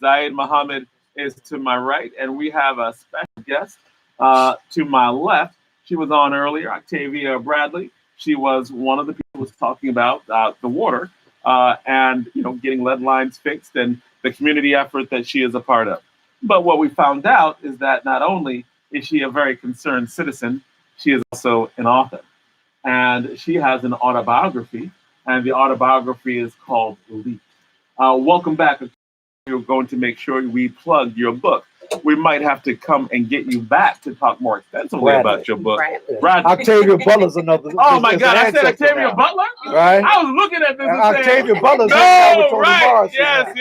Diane Muhammad is to my right, and we have a special guest to my left. She was on earlier, Octavia Bradley. She was one of the people who was talking about the water and getting lead lines fixed and the community effort that she is a part of. But what we found out is that not only is she a very concerned citizen, she is also an author. And she has an autobiography, and the autobiography is called Leap. Welcome back. We're going to make sure we plug your book. We might have to come and get you back to talk more extensively about your book. Bradley. Octavia Butler's another. Oh my God! I said Octavia Butler. Right. I was looking at this. And Octavia Butler's. No, right. Yes.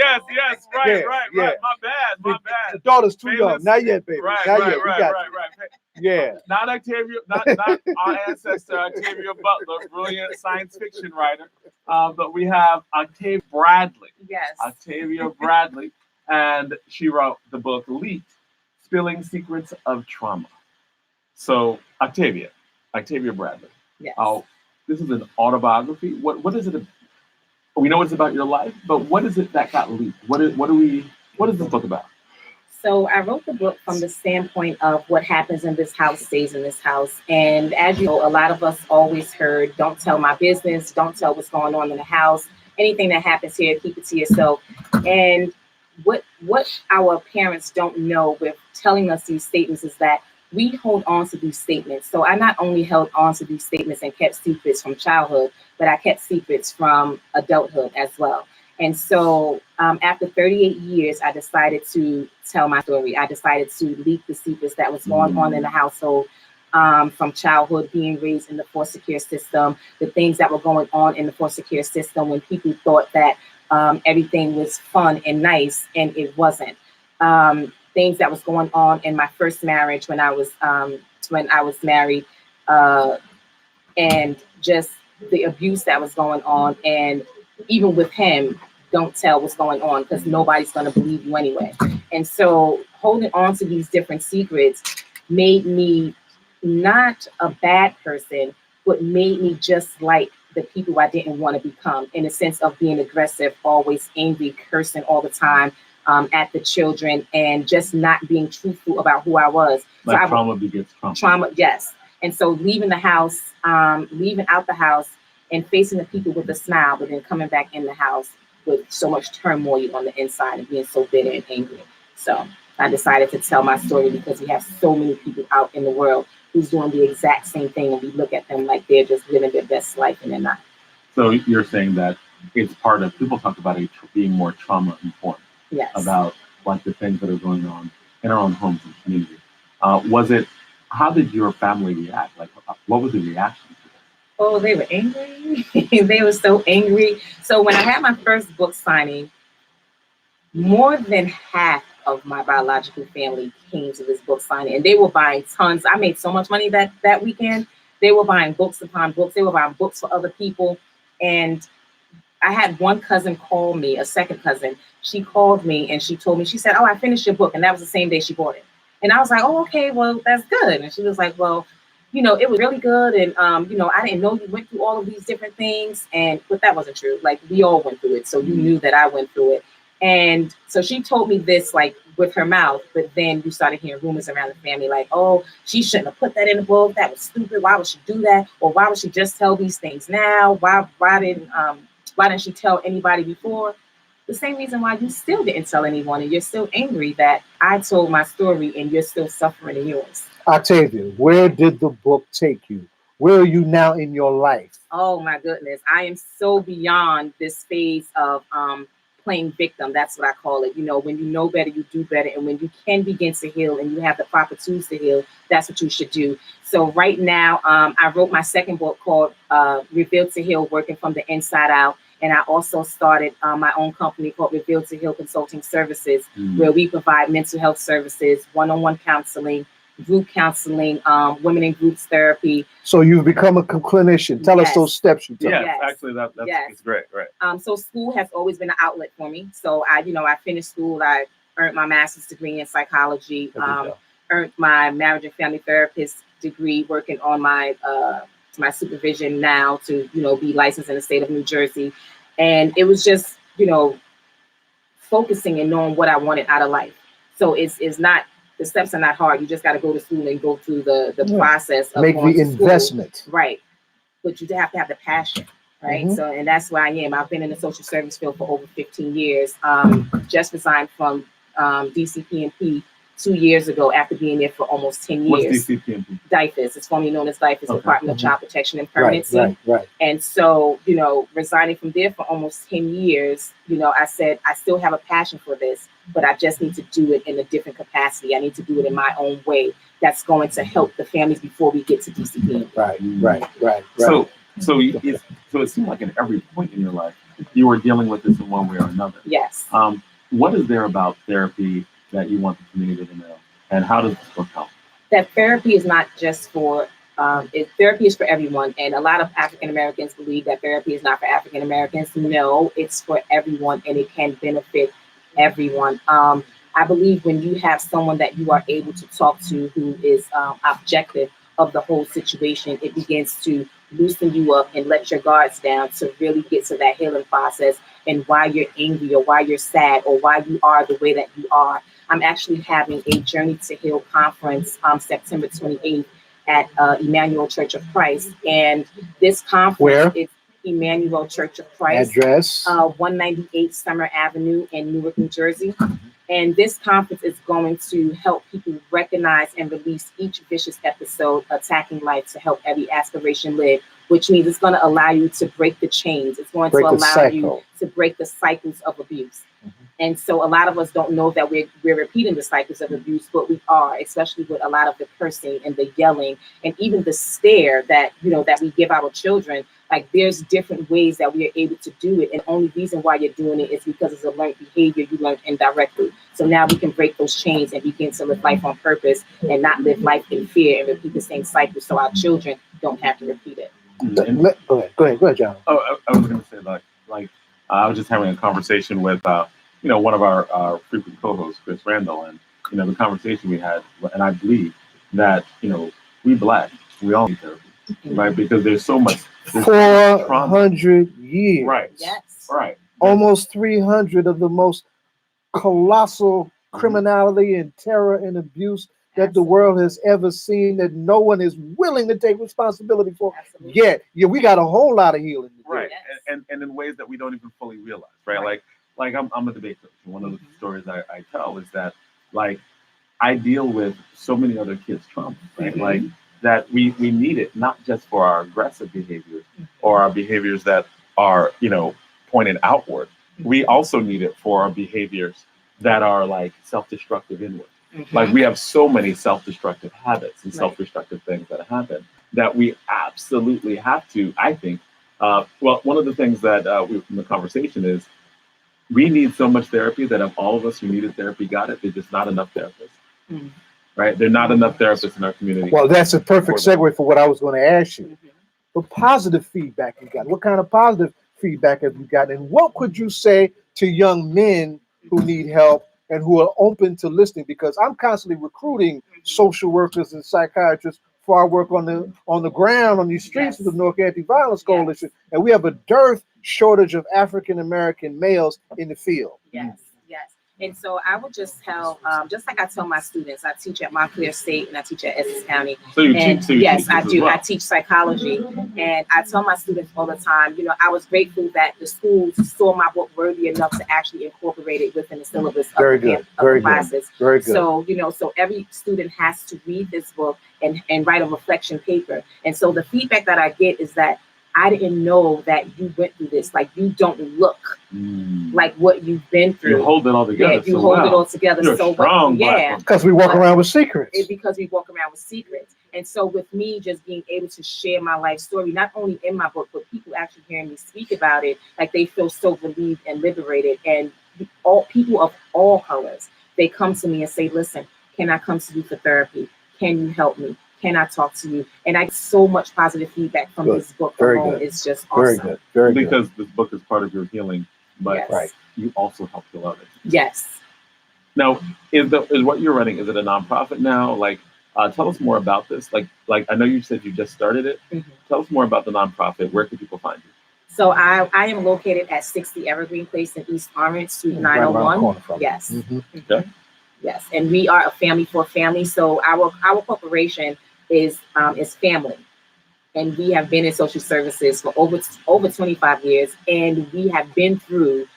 Right. My bad. The daughter's too young. Not yet, baby. Right. Yeah. Not Octavia. Not our ancestor Octavia Butler, brilliant science fiction writer. But we have Octavia Bradley. Yes. Octavia Bradley. And she wrote the book Leaked, Spilling Secrets of Trauma. So Octavia Bradley. Yes. This is an autobiography. What is it? We know it's about your life, but what is it that got leaked? What is this book about? So I wrote the book from the standpoint of what happens in this house stays in this house. And as you know, a lot of us always heard, don't tell my business, don't tell what's going on in the house. Anything that happens here, keep it to yourself. And what our parents don't know with telling us these statements is that we hold on to these statements. So I not only held on to these statements and kept secrets from childhood, but I kept secrets from adulthood as well. And so after 38 years, I decided to tell my story. I decided to leak the secrets that was going on in the household from childhood, being raised in the foster care system, the things that were going on in the foster care system when people thought that everything was fun and nice, and it wasn't. Things that was going on in my first marriage when I was married, and just the abuse that was going on. And even with him, don't tell what's going on because nobody's going to believe you anyway. And so holding on to these different secrets made me not a bad person, but made me just like the people I didn't want to become, in a sense of being aggressive, always angry, cursing all the time at the children, and just not being truthful about who I was. Like so trauma begets trauma. Trauma, yes. And so leaving the house, leaving out the house and facing the people with a smile, but then coming back in the house with so much turmoil on the inside and being so bitter and angry. So I decided to tell my story because we have so many people out in the world who's doing the exact same thing, and we look at them like they're just living their best life, and they're not. So you're saying that it's part of, people talk about it being more trauma informed. Yes. About like the things that are going on in our own homes and community. How did your family react? Like, what was the reaction to that? Oh, they were angry. They were so angry. So when I had my first book signing, more than half of my biological family came to this book signing, and they were buying tons. I made so much money that weekend. They were buying books upon books. They were buying books for other people. And I had one cousin call me, a second cousin. She called me and she told me, she said, "Oh, I finished your book." And that was the same day she bought it. And I was like, "Oh, okay, well, that's good." And she was like, "Well, it was really good. And, I didn't know you went through all of these different things." But that wasn't true. Like, we all went through it. So you knew that I went through it. And so she told me this, like, with her mouth. But then you started hearing rumors around the family, like, "Oh, she shouldn't have put that in the book. That was stupid. Why would she do that? Or why would she just tell these things now? Why didn't she tell anybody before?" The same reason why you still didn't tell anyone, and you're still angry that I told my story and you're still suffering in yours. Octavia, where did the book take you? Where are you now in your life? Oh my goodness. I am so beyond this phase of playing victim. That's what I call it. When you know better, you do better. And when you can begin to heal and you have the proper tools to heal, that's what you should do. So right now, I wrote my second book called Revealed to Heal, Working from the Inside Out. And I also started my own company called Revealed to Heal Consulting Services, where we provide mental health services, one-on-one counseling, group counseling, women in groups therapy. So you've become a clinician. Tell us those steps you took. Yes, actually, that's great, right? So school has always been an outlet for me. So I finished school. I earned my master's degree in psychology, earned my marriage and family therapist degree, working on my supervision now to, be licensed in the state of New Jersey. And it was just, focusing and knowing what I wanted out of life. So it's not, the steps are not hard. You just got to go to school and go through the process of make going the to school. investment. Right. But you have to have the passion, right? Mhm. So, and that's where I am. I've been in the social service field for over 15 years. Just resigned from DCPMP 2 years ago after being there for almost 10 years. What's DCPMP? DIFAS. It's formerly known as DIFAS, Okay. Department of Child Protection and Permanency. Right. And so, resigning from there for almost 10 years, I said, I still have a passion for this, but I just need to do it in a different capacity. I need to do it in my own way. That's going to help the families before we get to DCP. Right. So it seemed like at every point in your life, you were dealing with this in one way or another. Yes. What is there about therapy that you want the community to know? And how does this book help? That therapy is not just for, therapy is for everyone. And a lot of African Americans believe that therapy is not for African Americans. No, it's for everyone, and it can benefit everyone. I believe when you have someone that you are able to talk to who is objective of the whole situation, it begins to loosen you up and let your guards down to really get to that healing process and why you're angry or why you're sad or why you are the way that you are. I'm actually having a Journey to Heal conference September 28th at Emmanuel Church of Christ. And this conference is Emmanuel Church of Christ. Address? 198 Summer Avenue in Newark, New Jersey. And this conference is going to help people recognize and release each vicious episode attacking life to help every aspiration live, which means it's going to allow you to break the chains. It's going to allow you to break the cycles of abuse. And so a lot of us don't know that we're repeating the cycles of abuse, but we are, especially with a lot of the cursing and the yelling and even the stare that, that we give our children. Like there's different ways that we are able to do it. And the only reason why you're doing it is because it's a learned behavior you learned indirectly. So now we can break those chains and begin to live life on purpose and not live life in fear and repeat the same cycle so our children don't have to repeat it. Go ahead, John. Oh, I was going to say like I was just having a conversation with one of our frequent co-hosts, Chris Randall, and the conversation we had, and I believe that we Black, we all need therapy, right? Because there's so much. 400 years. Right. Yes. Right. Almost 300 of the most colossal criminality and terror and abuse that the world has ever seen, that no one is willing to take responsibility for. Absolutely. Yet, we got a whole lot of healing to do. Right. Yes. And in ways that we don't even fully realize, right? Like I'm a debate coach. One of the stories I tell is that I deal with so many other kids' trauma, right? Like that we need it not just for our aggressive behaviors or our behaviors that are pointed outward. We also need it for our behaviors that are like self-destructive inward. Like we have so many self-destructive habits and self-destructive things that happen that we absolutely have to, I think. One of the things that in the conversation is we need so much therapy that of all of us who needed therapy got it, there's just not enough therapists. Right? There are not enough therapists in our community. Well, that's a perfect segue for what I was going to ask you. What positive feedback you got? What kind of positive feedback have you gotten? And what could you say to young men who need help and who are open to listening? Because I'm constantly recruiting social workers and psychiatrists for our work on the ground, on these streets of the North Anti-Violence Coalition. And we have a shortage of African-American males in the field. Yes. And so I would just tell, just like I tell my students, I teach at Montclair State and I teach at Essex County. So you teach? Yes, I do. Well. I teach psychology. And I tell my students all the time, I was grateful that the schools saw my book worthy enough to actually incorporate it within the syllabus of the classes. Very good. So, so every student has to read this book and write a reflection paper. And so the feedback that I get is that I didn't know that you went through this. Like you don't look like what you've been through. You hold it all together. Yeah, you hold it all together. You're so strong. Yeah, because we walk around with secrets. It's because we walk around with secrets. And so with me just being able to share my life story, not only in my book, but people actually hearing me speak about it, like they feel so relieved and liberated. And all people of all colors, they come to me and say, listen, can I come to you for therapy? Can you help me? Can I talk to you? And I get so much positive feedback from this book alone. It's just awesome. Very good. Because this book is part of your healing, but you also help heal others. Yes. Now, is what you're running, is it a nonprofit now? Like, tell us more about this. Like I know you said you just started it. Tell us more about the nonprofit. Where can people find you? So I am located at 60 Evergreen Place in East Orange, Suite Right around the 901. corner from you. Yes. Mhm. Okay. Yes, and we are a family for family. So our corporation is family, and we have been in social services for over 25 years, and we have been through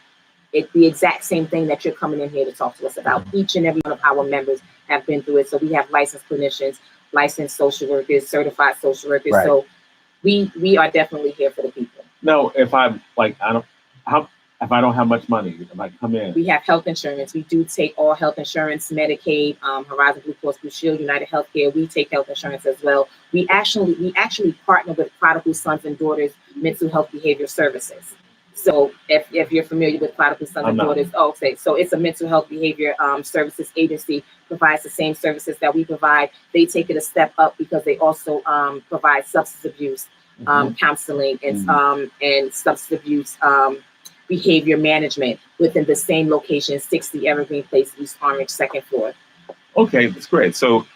it the exact same thing that you're coming in here to talk to us about. Each and every one of our members have been through it. So we have licensed clinicians, licensed social workers, certified social workers. Right. So we are definitely here for the people. No, if I'm like if I don't have much money, if I come in, We have health insurance. We do take all health insurance, Medicaid, Horizon Blue Cross Blue Shield, United Healthcare. We take health insurance as well. We actually partner with Prodigal Sons and Daughters Mental Health Behavior Services. So if you're familiar with Prodigal Sons and Daughters, okay, so it's a mental health behavior services agency, provides the same services that we provide. They take it a step up because they also provide substance abuse counseling and substance abuse behavior management within the same location, 60 Evergreen Place, East Orange, second floor. Okay, that's great. So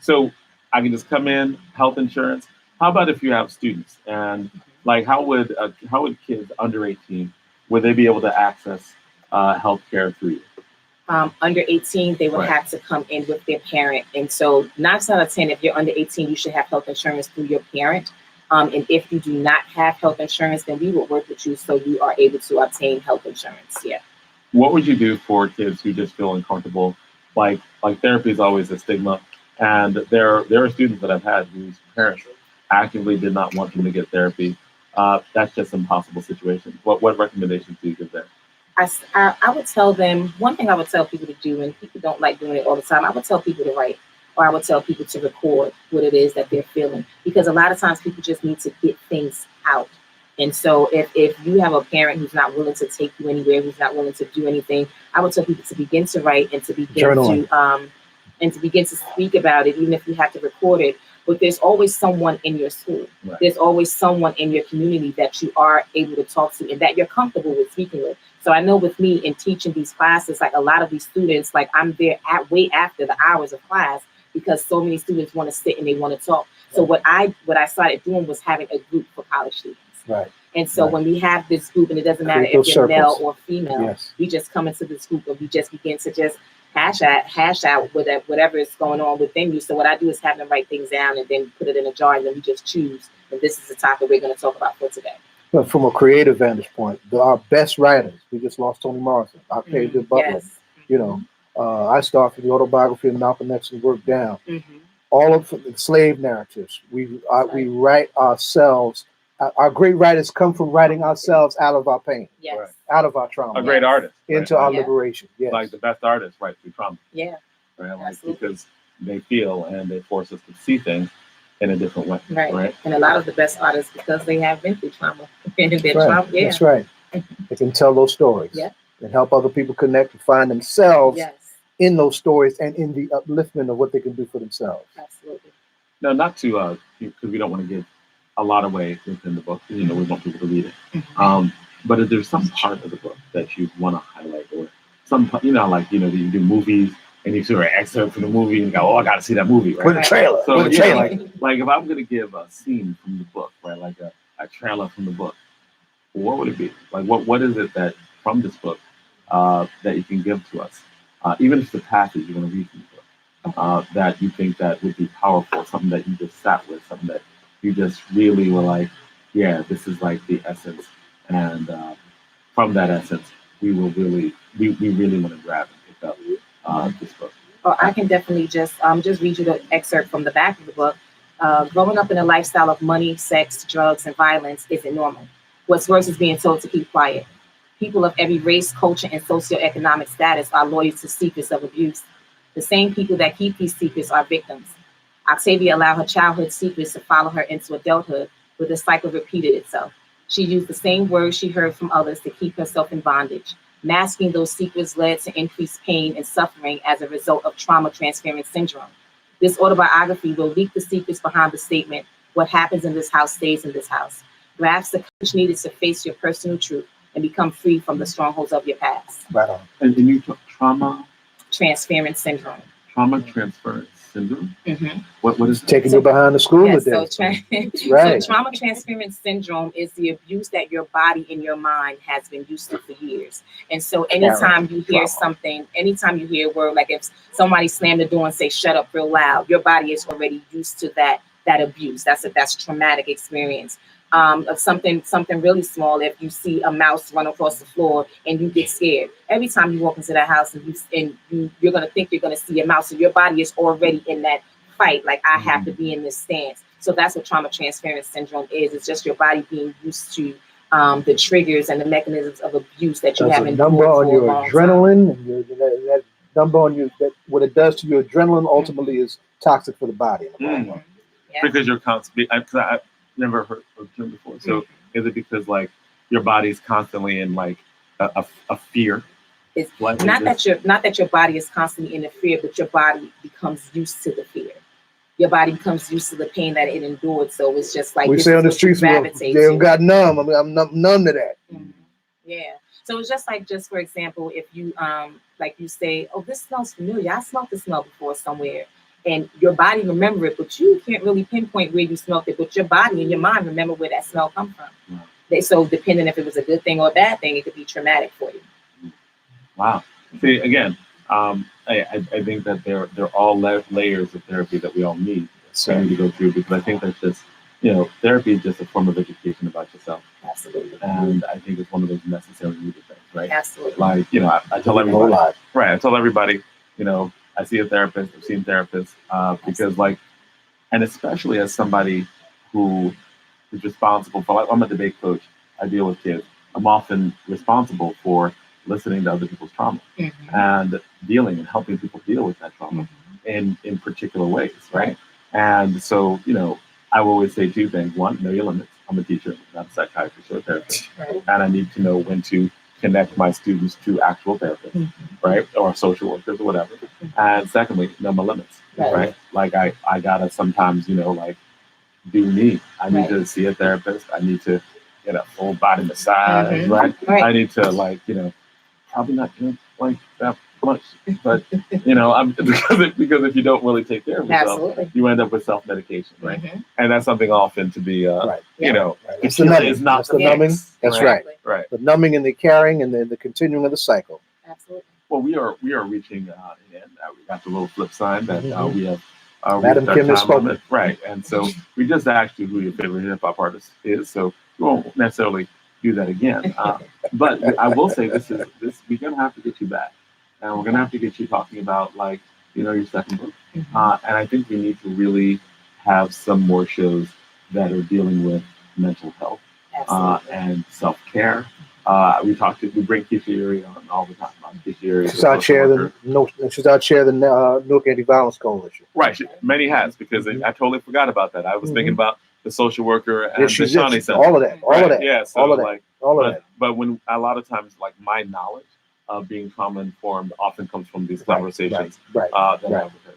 so I can just come in, health insurance. How about if you have students and like how would kids under 18 would they be able to access health care through you? Under 18, they would Right. have to come in with their parent. And so 9 out of 10, if you're under 18, you should have health insurance through your parent. And if you do not have health insurance, then we will work with you so you are able to obtain health insurance. Yeah. What would you do for kids who just feel uncomfortable? Like therapy is always a stigma, and there are students that I've had whose parents actively did not want them to get therapy. That's just an impossible situation. What recommendations do you give there? I would tell them, one thing I would tell people to do, and people don't like doing it all the time, I would tell people to write, or I would tell people to record what it is that they're feeling. Because a lot of times people just need to get things out. And so if you have a parent who's not willing to take you anywhere, who's not willing to do anything, I would tell people to begin to write and to begin to speak about it, even if you have to record it. But there's always someone in your school. Right. There's always someone in your community that you are able to talk to and that you're comfortable with speaking with. So I know with me in teaching these classes, like a lot of these students, like I'm there way after the hours of class because so many students want to sit and they want to talk. So what I started doing was having a group for college students. Right. And so when we have this group, and it doesn't matter Create if you're those male circles. or female, Yes. we just come into this group and we just begin to just hash out whatever is going on within you. So what I do is have them write things down and then put it in a jar, and then we just choose. And this is the topic we're going to talk about for today. But from a creative vantage point, our best writers, we just lost Toni Morrison, Octavia Bradley. Yes. You know, I started the autobiography of Malcolm X and worked down. Mm-hmm. All of the slave narratives. We write ourselves. Our great writers come from writing ourselves out of our pain, Yes. Right. out of our trauma, A great artist, into right? our Yeah. liberation. Yes. Like the best artists write through trauma, Yeah. right? Like Absolutely. because they feel and they force us to see things in a different way, Right. And a lot of the best artists, because they have been through trauma. And their Right. trauma. Yeah. That's right. They can tell those stories Yeah. and help other people connect and find themselves Yes. in those stories and in the upliftment of what they can do for themselves. Absolutely. No, not to because we don't want to give a lot away within the book. You know, we want people to read it. Mm-hmm. But if there's some part of the book that you want to highlight, or some, you know, like you do movies and you see an excerpt from the movie and you go, oh, I got to see that movie, right? With a trailer. So with a yeah, trailer. like if I'm gonna give a scene from the book, right, like a trailer from the book, what would it be? Like what is it that from this book that you can give to us, even if the passage you want to read from the book, that you think that would be powerful, something that you just sat with, something that you just really were like, yeah, this is like the essence, and from that essence, we will really, we really want to grab and pick up this book. Well, I can definitely just read you the excerpt from the back of the book. Growing up in a lifestyle of money, sex, drugs, and violence isn't normal. What's worse is being told to keep quiet. People of every race, culture, and socioeconomic status are loyal to secrets of abuse. The same people that keep these secrets are victims. Octavia allowed her childhood secrets to follow her into adulthood, where the cycle repeated itself. She used the same words she heard from others to keep herself in bondage. Masking those secrets led to increased pain and suffering as a result of trauma transference syndrome. This autobiography will leak the secrets behind the statement, what happens in this house stays in this house. Grasp the courage needed to face your personal truth and become free from the strongholds of your past. Right on. And you took trauma Transference syndrome. transference syndrome. Mm-hmm. What is Taking you behind the school Yes, today. so trauma transference syndrome is the abuse that your body and your mind has been used to for years. And so anytime you hear something, anytime you hear a word, like if somebody slammed the door and say shut up real loud, your body is already used to that abuse. That's traumatic experience. Of something really small. If you see a mouse run across the floor and you get scared, every time you walk into that house you're gonna think you're gonna see a mouse, so your body is already in that fight. Like I have to be in this stance. So that's what trauma transference syndrome is. It's just your body being used to the triggers and the mechanisms of abuse that you haven't. Number on your adrenaline, and that number on you. That what it does to your adrenaline ultimately is toxic for the body. Yeah. Because you're constantly. I've never heard of Jim before. So is it because like your body's constantly in like a fear? It's not that your body is constantly in a fear, but your body becomes used to the fear. Your body becomes used to the pain that it endured. So it's just like we say on the streets, they got numb. I mean, I'm numb to that. Mm-hmm. Yeah. So it's just for example, if you like you say, oh, this smells familiar. I smelled this smell before somewhere. And your body remember it, but you can't really pinpoint where you smelled it. But your body and your mind remember where that smell come from. So depending if it was a good thing or a bad thing, it could be traumatic for you. Wow. See, again, I think that they're all layers of therapy that we all need to go through, because I think that's just, therapy is just a form of education about yourself. Absolutely. And I think it's one of those necessary needed things, right? Absolutely. Like, I tell everybody, right? I tell everybody, I see a therapist, I've seen therapists, because and especially as somebody who is responsible for, I'm a debate coach, I deal with kids. I'm often responsible for listening to other people's trauma and dealing and helping people deal with that trauma in particular ways, right? And so, I will always say two things. One, know your limits. I'm a teacher, not a psychiatrist or a therapist. Right. And I need to know when to connect my students to actual therapists, right? Or social workers or whatever. And secondly, know my limits, right? Like I gotta sometimes, do me. I need to see a therapist. I need to get a full body massage, right? I need to probably not doing that much, but because if you don't really take care of yourself, you end up with self-medication, right? And that's something often to be, it's the numbing. It's not the numbing. That's right. Right. The numbing and the carrying and then the continuing of the cycle. Absolutely. Well, we are reaching an end. We got the little flip sign that we have. Madam Kim has spoken. Right, and so we just asked you who your favorite hip hop artist is, so we won't necessarily do that again. But I will say this: we're gonna have to get you back, and we're gonna have to get you talking about your second book. And I think we need to really have some more shows that are dealing with mental health and self-care. We bring Keisha Erie on all the time. Keisha Erie, she's our chair the Newark Anti-Violence Coalition. Right, many hats, because I totally forgot about that. I was thinking about the social worker and the Shawnee Center. All of that. Yeah, so all of that. But when a lot of times, my knowledge of being trauma informed often comes from these conversations. Right.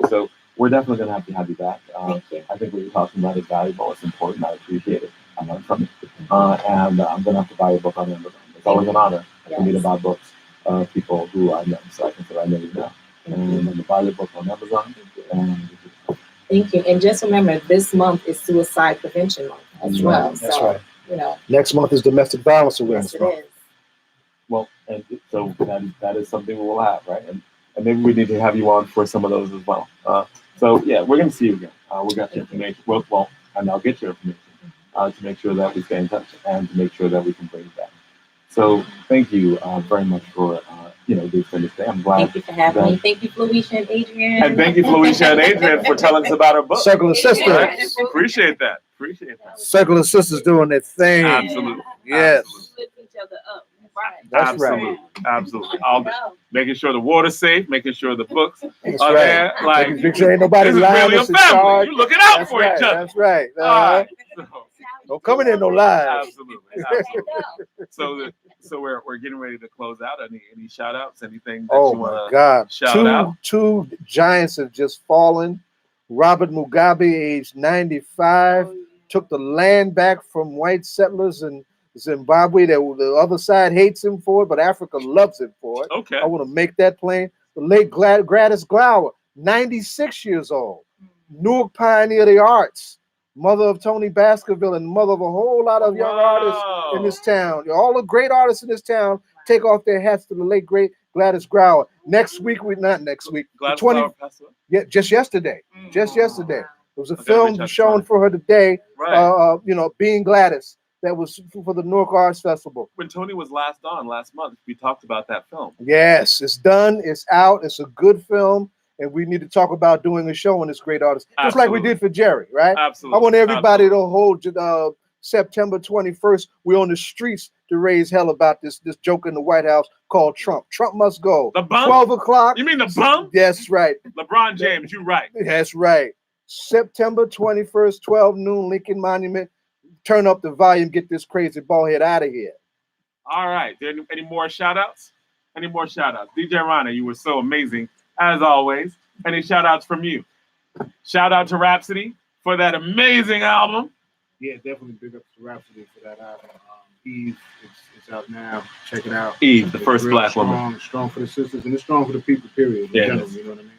So we're definitely going to have you back. Thank you. I think what you're talking about is valuable. It's important. I appreciate it. I learned from it. And I'm going to have to buy a book on Amazon. It's always an honor for me to buy books of people who I know. So I can say I know you now. And I'm going to buy your book on Amazon. Thank you. And just remember, this month is Suicide Prevention Month as well. That's right. Next month is Domestic Violence Awareness Month. Yes, it is. Well, and so that is something we will have, right? And maybe we need to have you on for some of those as well. So yeah, we're going to see you again. We got your information. Well, and I'll get your information to make sure that we stay in touch and to make sure that we can bring it back. So thank you very much for this today. I'm glad. Thank you for having me. Thank you, Felicia and Adrian. And thank you, Felicia and Adrian, for telling us about our book. Circle of Sisters. Right? Appreciate that. Circle of Sisters doing their thing. Absolutely. Yes. Lift each other up. That's right. Absolutely. Making sure the water's safe, making sure the books are there. Make sure ain't nobody this is really a family. You looking out for each other. That's right. Don't come in there no lies. Absolutely. So we're getting ready to close out. Any shout outs? Anything that you want to shout out? Two giants have just fallen. Robert Mugabe, aged 95, took the land back from white settlers in Zimbabwe. The other side hates him for it, but Africa loves him for it. Okay. I want to make that plain. The late Gladys Glower 96 years old. Newark pioneer of the arts, mother of Tony Baskerville and mother of a whole lot of young artists in this town. All the great artists in this town take off their hats to the late great Gladys Grauer. Next week, Gladys the 20, Grauer passed away? yeah, just yesterday. Just yesterday. There was a gotta film reach out to shown Tony. for her today, Right. Being Gladys. That was for the Newark Arts Festival. When Tony was last month, we talked about that film. Yes, it's done. It's out. It's a good film. And we need to talk about doing a show on this great artist. Just like we did for Jerry, right? Absolutely. I want everybody to hold September 21st. We're on the streets to raise hell about this joke in the White House called Trump. Trump must go. The bum? 12 o'clock. You mean the bum? That's right. LeBron James, you're right. That's right. September 21st, 12 noon, Lincoln Monument. Turn up the volume. Get this crazy ballhead out of here. All right. Any more shout outs? Any more shout outs? DJ Rana, you were so amazing, as always. Any shout outs from you? Shout out to Rhapsody for that amazing album. Yeah, definitely big up to Rhapsody for that album. Eve, it's out now. Check it out. Eve, the It's first real black strong, woman. Strong for the sisters, and it's strong for the people, period. Yeah, In general, it is. you know what I mean?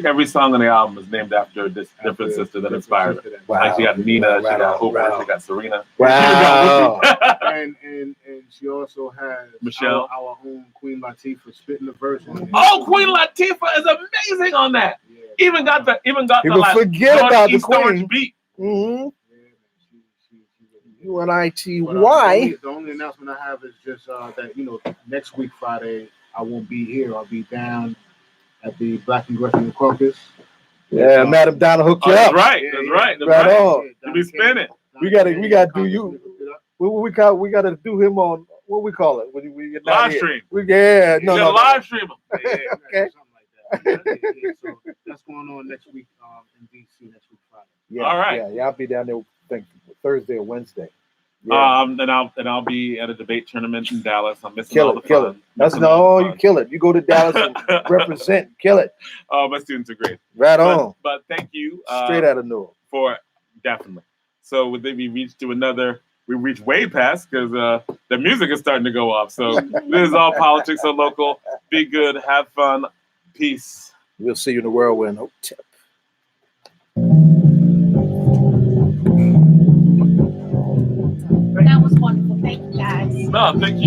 Every song on the album is named after this different sister that inspired her. Wow. Like she got Nina, she Right got on, Oprah, right on. she got Serena. Wow. And she also has Michelle. our own Queen Latifah spitting the verse on it. Oh, Queen Latifah is amazing on that. Yeah. Even got the People like, forget about the East Orange Queen. beat. Mm-hmm. Yeah, man, UNITY. The only announcement I have is just that next week Friday I won't be here. I'll be down at the Black Congressional Caucus. Yeah, Madam Donna hooked Oh, you that's up. right. Yeah, That's yeah. right. That's Right right. on. You be spinning. We gotta do you. We got to do him on what we call it when we get down Live here. stream. No. Live stream 'em. Okay. Something like that. Yeah, so that's going on next week in DC next week Friday. Yeah, All right. Yeah, I'll be down there. I think Thursday or Wednesday. Yeah. And I'll be at a debate tournament in Dallas. I'm missing Kill all it, the kill fun. it. That's Missing all the you fun. kill it. You go to Dallas and represent, kill it. Oh, my students are great. Right on. But thank you. Straight out of Newark. For definitely. So with we reached way past because the music is starting to go off. So this is all politics on local. Be good, have fun, peace. We'll see you in the whirlwind. Hotel. That was wonderful. Thank you, guys. No, thank you.